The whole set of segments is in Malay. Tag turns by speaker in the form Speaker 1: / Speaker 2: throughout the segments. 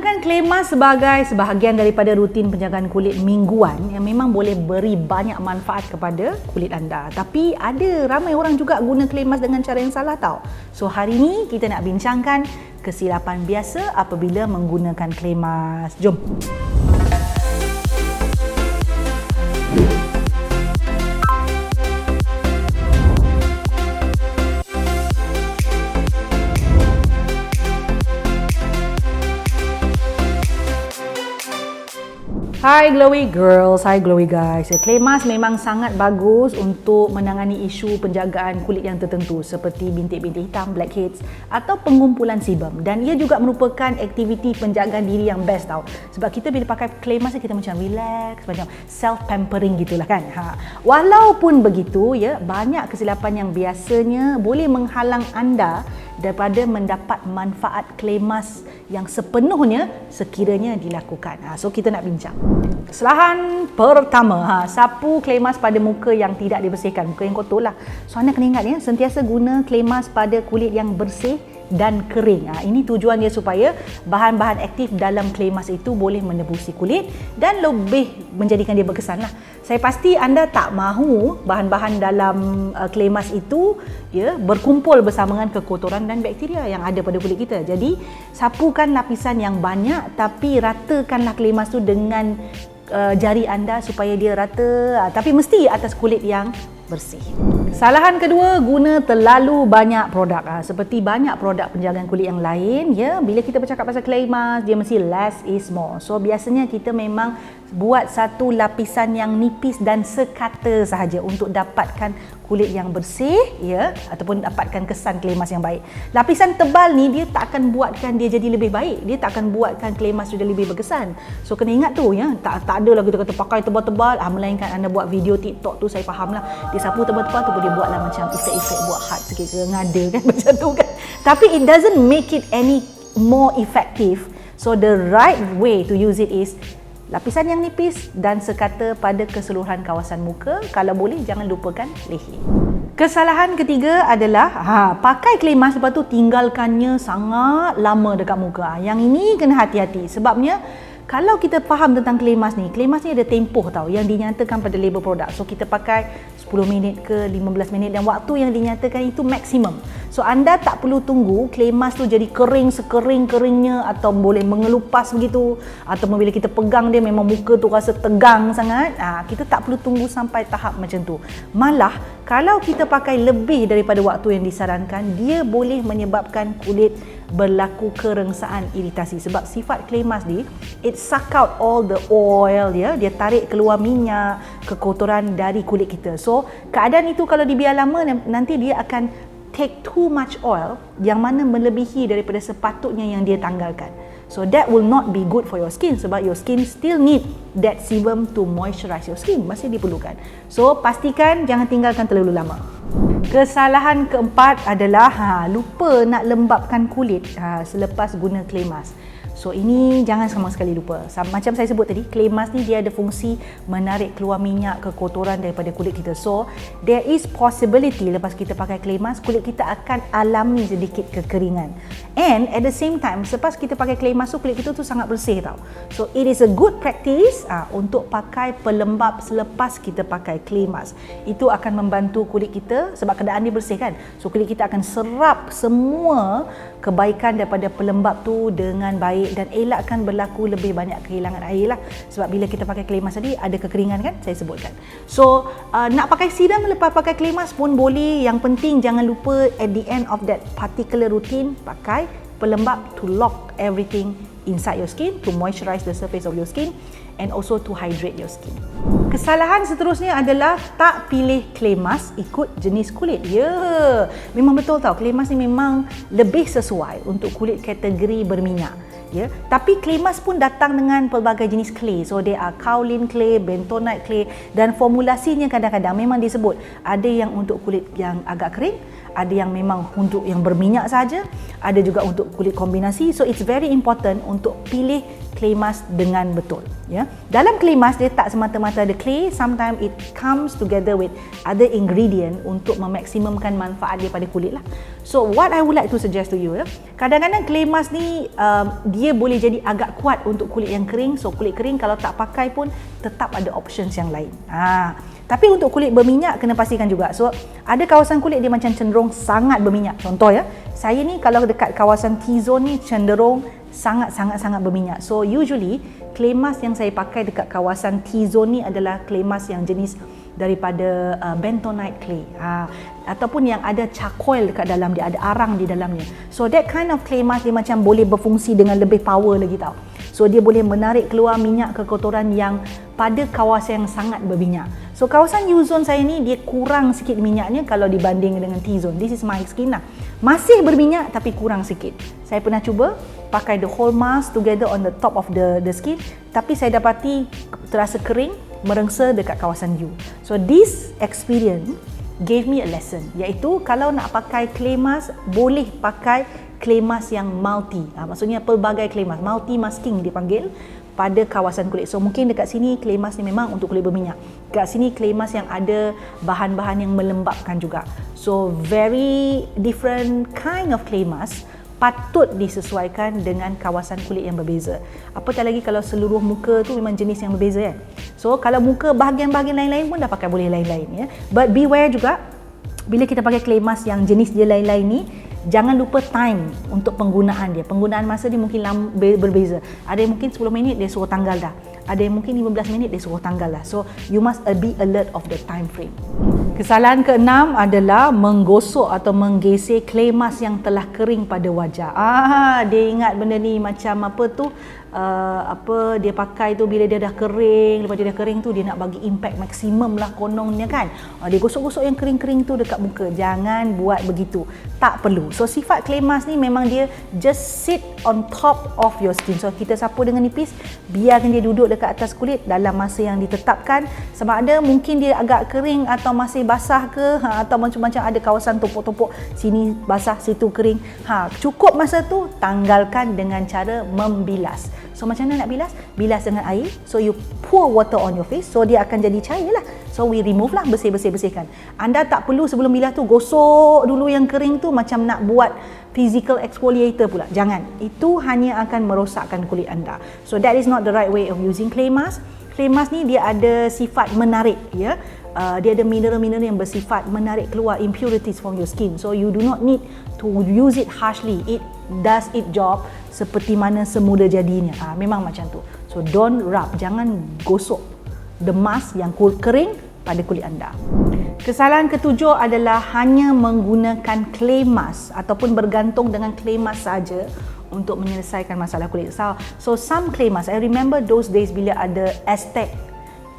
Speaker 1: Menggunakan clay mask sebagai sebahagian daripada rutin penjagaan kulit mingguan yang memang boleh beri banyak manfaat kepada kulit anda. Tapi ada ramai orang juga guna clay mask dengan cara yang salah tau. So hari ni kita nak bincangkan kesilapan biasa apabila menggunakan clay mask. Jom. Hai glowy girls, hai glowy guys. Clay mask memang sangat bagus untuk menangani isu penjagaan kulit yang tertentu seperti bintik-bintik hitam, blackheads atau pengumpulan sebum. Dan ia juga merupakan aktiviti penjagaan diri yang best tau. Sebab kita bila pakai clay mask kita macam relax, macam self-pampering gitulah kan. Walaupun begitu ya, banyak kesilapan yang biasanya boleh menghalang anda daripada mendapat manfaat clay mask yang sepenuhnya sekiranya dilakukan. So kita nak bincang. Kesalahan pertama, sapu clay mask pada muka yang tidak dibersihkan, muka yang kotor lah. So anda kena ingat ya, sentiasa guna clay mask pada kulit yang bersih dan kering. Ini tujuan dia supaya bahan-bahan aktif dalam clay mask itu boleh menebusi kulit dan lebih menjadikan dia berkesan lah. Saya pasti anda tak mahu bahan-bahan dalam clay mask itu ya berkumpul bersama dengan kekotoran dan bakteria yang ada pada kulit kita. Jadi sapukan lapisan yang banyak tapi ratakanlah clay mask tu dengan jari anda supaya dia rata, tapi mesti atas kulit yang bersih. Kesalahan kedua, guna terlalu banyak produk. Seperti banyak produk penjagaan kulit yang lain ya, bila kita bercakap pasal clay mask dia mesti less is more. So biasanya kita memang buat satu lapisan yang nipis dan sekata sahaja untuk dapatkan kulit yang bersih ya, ataupun dapatkan kesan clay mask yang baik. Lapisan tebal ni dia tak akan buatkan dia jadi lebih baik, dia tak akan buatkan clay mask jadi lebih berkesan. So kena ingat tu ya, tak ada lah kita kata pakai tebal-tebal, melainkan anda buat video TikTok tu saya faham lah, dia sapu tebal-tebal tu dia buatlah macam efek-efek buat heart sikit ke ngada kan macam tu kan. Tapi it doesn't make it any more effective. So the right way to use it is lapisan yang nipis dan sekata pada keseluruhan kawasan muka. Kalau boleh jangan lupakan leher. Kesalahan ketiga adalah pakai clay mask lepas tu tinggalkannya sangat lama dekat muka. Yang ini kena hati-hati sebabnya kalau kita faham tentang clay mask ni ada tempoh tau yang dinyatakan pada label produk. So kita pakai 10 minit ke 15 minit dan waktu yang dinyatakan itu maksimum. So anda tak perlu tunggu clay mask tu jadi kering sekering-keringnya atau boleh mengelupas begitu, atau bila kita pegang dia memang muka tu rasa tegang sangat. Kita tak perlu tunggu sampai tahap macam tu. Malah kalau kita pakai lebih daripada waktu yang disarankan, dia boleh menyebabkan kulit berlaku kerengsaan, iritasi. Sebab sifat clay mask ni, it suck out all the oil dia tarik keluar minyak, kekotoran dari kulit kita. So keadaan itu kalau dibiar lama nanti dia akan take too much oil yang mana melebihi daripada sepatutnya yang dia tanggalkan. So that will not be good for your skin sebab your skin still need that sebum to moisturize your skin, masih diperlukan. So pastikan jangan tinggalkan terlalu lama. Kesalahan keempat adalah lupa nak lembapkan kulit selepas guna clay mask. So ini jangan sama sekali lupa. Macam saya sebut tadi, clay mask ni dia ada fungsi menarik keluar minyak, kekotoran daripada kulit kita. So there is possibility lepas kita pakai clay mask, kulit kita akan alami sedikit kekeringan. And at the same time, selepas kita pakai clay mask tu, kulit kita tu sangat bersih tau. So it is a good practice untuk pakai pelembap selepas kita pakai clay mask. Itu akan membantu kulit kita sebab keadaan dia bersih kan. So kulit kita akan serap semua kebaikan daripada pelembap tu dengan baik dan elakkan berlaku lebih banyak kehilangan air lah. Sebab bila kita pakai clay mask tadi ada kekeringan kan, saya sebutkan. So nak pakai serum lepas pakai clay mask pun boleh. Yang penting jangan lupa at the end of that particular routine pakai pelembap to lock everything inside your skin, to moisturize the surface of your skin and also to hydrate your skin. Kesalahan seterusnya adalah tak pilih clay mask ikut jenis kulit. Memang betul tau, clay mask ni memang lebih sesuai untuk kulit kategori berminyak. Tapi clay mask pun datang dengan pelbagai jenis clay. So there are kaolin clay, bentonite clay, dan formulasinya kadang-kadang memang disebut ada yang untuk kulit yang agak kering, ada yang memang untuk yang berminyak saja, ada juga untuk kulit kombinasi. So it's very important untuk pilih clay mask dengan betul, ya. Dalam clay mask dia tak semata-mata ada clay, sometimes it comes together with other ingredient untuk memaksimumkan manfaat dia pada kulit lah. So what I would like to suggest to you, ya, kadang-kadang clay mask ni dia boleh jadi agak kuat untuk kulit yang kering. So kulit kering kalau tak pakai pun tetap ada options yang lain. Tapi untuk kulit berminyak kena pastikan juga. So ada kawasan kulit dia macam cenderung sangat berminyak. Contoh, ya, saya ni kalau dekat kawasan T-zone ni cenderung sangat berminyak. So usually clay mask yang saya pakai dekat kawasan T-zone ni adalah clay mask yang jenis daripada bentonite clay, ataupun yang ada charcoal dekat dalam dia, ada arang di dalamnya. So that kind of clay mask dia macam boleh berfungsi dengan lebih power lagi tau. So dia boleh menarik keluar minyak kekotoran yang pada kawasan yang sangat berminyak. So kawasan U-zone saya ni dia kurang sikit minyaknya kalau dibanding dengan T-zone. This is my skin lah. Masih berminyak tapi kurang sikit. Saya pernah cuba pakai the whole mask together on the top of the skin, tapi saya dapati terasa kering, merengsa dekat kawasan U. So this experience gave me a lesson, iaitu kalau nak pakai clay mask, boleh pakai clay mask yang multi. Maksudnya pelbagai clay mask, multi masking dipanggil, pada kawasan kulit. So mungkin dekat sini clay mask ni memang untuk kulit berminyak. Dekat sini clay mask yang ada bahan-bahan yang melembabkan juga. So very different kind of clay mask patut disesuaikan dengan kawasan kulit yang berbeza. Apatah lagi kalau seluruh muka tu memang jenis yang berbeza, kan. So kalau muka bahagian-bahagian lain-lain pun dah pakai boleh lain-lain, ya. But beware juga bila kita pakai clay mask yang jenis dia lain-lain ni, jangan lupa time untuk penggunaan dia. Penggunaan masa dia mungkin berbeza. Ada yang mungkin 10 minit dia suruh tanggal dah. Ada yang mungkin 15 minit dia suruh tanggal dah. So you must be alert of the time frame. Kesalahan keenam adalah menggosok atau menggeser clay mask yang telah kering pada wajah. Dia ingat benda ni macam apa tu, dia pakai tu bila dia dah kering, lepas dia dah kering tu dia nak bagi impact maksimum lah kononnya, kan. Dia gosok-gosok yang kering-kering tu dekat muka. Jangan buat begitu. Tak perlu. So sifat clay mask ni memang dia just sit on top of your skin. So kita sapu dengan nipis, biarkan dia duduk dekat atas kulit dalam masa yang ditetapkan. Sama ada mungkin dia agak kering atau masih basah ke, atau macam-macam ada kawasan tumpuk-tumpuk, sini basah, situ kering. Cukup masa tu tanggalkan dengan cara membilas. So macam mana nak bilas? Bilas dengan air. So you pour water on your face, so dia akan jadi cair lah. So we remove lah, bersihkan. Anda tak perlu sebelum bilas tu gosok dulu yang kering tu macam nak buat physical exfoliator pula. Jangan. Itu hanya akan merosakkan kulit anda. So that is not the right way of using clay mask. Clay mask ni dia ada sifat menarik, ya. Dia ada mineral-mineral yang bersifat menarik keluar impurities from your skin. So you do not need to use it harshly. It does its job seperti mana semula jadinya. Memang macam tu. So don't rub, jangan gosok the mask yang kering pada kulit anda. Kesalahan ketujuh adalah hanya menggunakan clay mask ataupun bergantung dengan clay mask saja untuk menyelesaikan masalah kulit. So some clay mask, I remember those days bila ada Aztec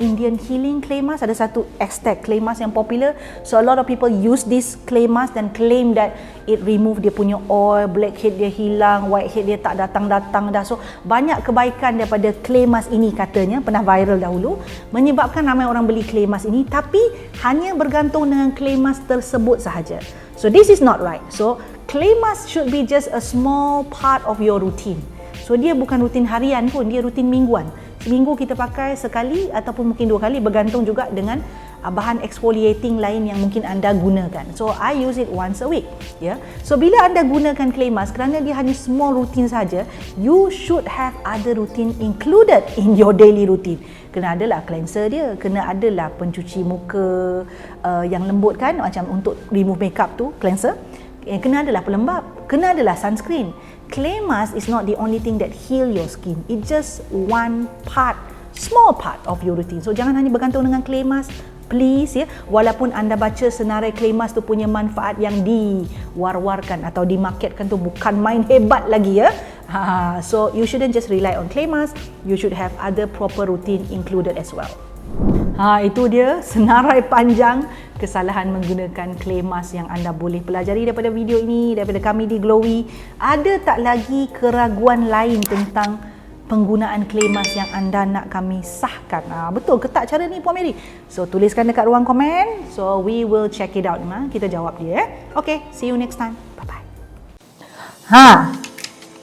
Speaker 1: Indian Healing clay mask, ada satu Aztec clay mask yang popular. So a lot of people use this clay mask dan claim that it remove dia punya oil, blackhead dia hilang, whitehead dia tak datang-datang dah. So banyak kebaikan daripada clay mask ini, katanya pernah viral dahulu, menyebabkan ramai orang beli clay mask ini, tapi hanya bergantung dengan clay mask tersebut sahaja. So this is not right. So clay mask should be just a small part of your routine. So dia bukan rutin harian pun, dia rutin mingguan. Seminggu kita pakai sekali ataupun mungkin 2 kali, bergantung juga dengan bahan exfoliating lain yang mungkin anda gunakan. So I use it once a week, ya. So bila anda gunakan clay mask, kerana dia hanya small routine saja, you should have other routine included in your daily routine. Kena adalah cleanser dia, kena adalah pencuci muka yang lembut, kan, macam untuk remove makeup tu, cleanser. Kena adalah pelembap, kena adalah sunscreen. Clay mask is not the only thing that heal your skin. It's just one part, small part of your routine. So jangan hanya bergantung dengan clay mask, please, ya. Walaupun anda baca senarai clay mask tu punya manfaat yang diwar-warkan atau dimarketkan tu bukan main hebat lagi, ya. So you shouldn't just rely on clay mask. You should have other proper routine included as well. Itu dia senarai panjang kesalahan menggunakan clay mask yang anda boleh pelajari daripada video ini, daripada kami di Glowy. Ada tak lagi keraguan lain tentang penggunaan clay mask yang anda nak kami sahkan? Betul ke tak cara ni, Puan Mary? So tuliskan dekat ruang komen. So we will check it out. Kita jawab dia. Okay, see you next time. Bye-bye.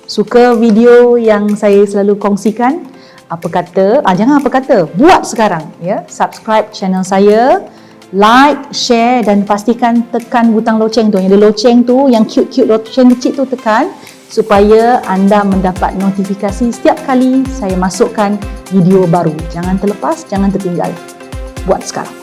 Speaker 1: Suka video yang saya selalu kongsikan? Jangan apa kata, buat sekarang ya. Subscribe channel saya, like, share dan pastikan tekan butang loceng tu. Yang ada loceng tu, yang cute-cute loceng kecil tu tekan supaya anda mendapat notifikasi setiap kali saya masukkan video baru. Jangan terlepas, jangan tertinggal. Buat sekarang.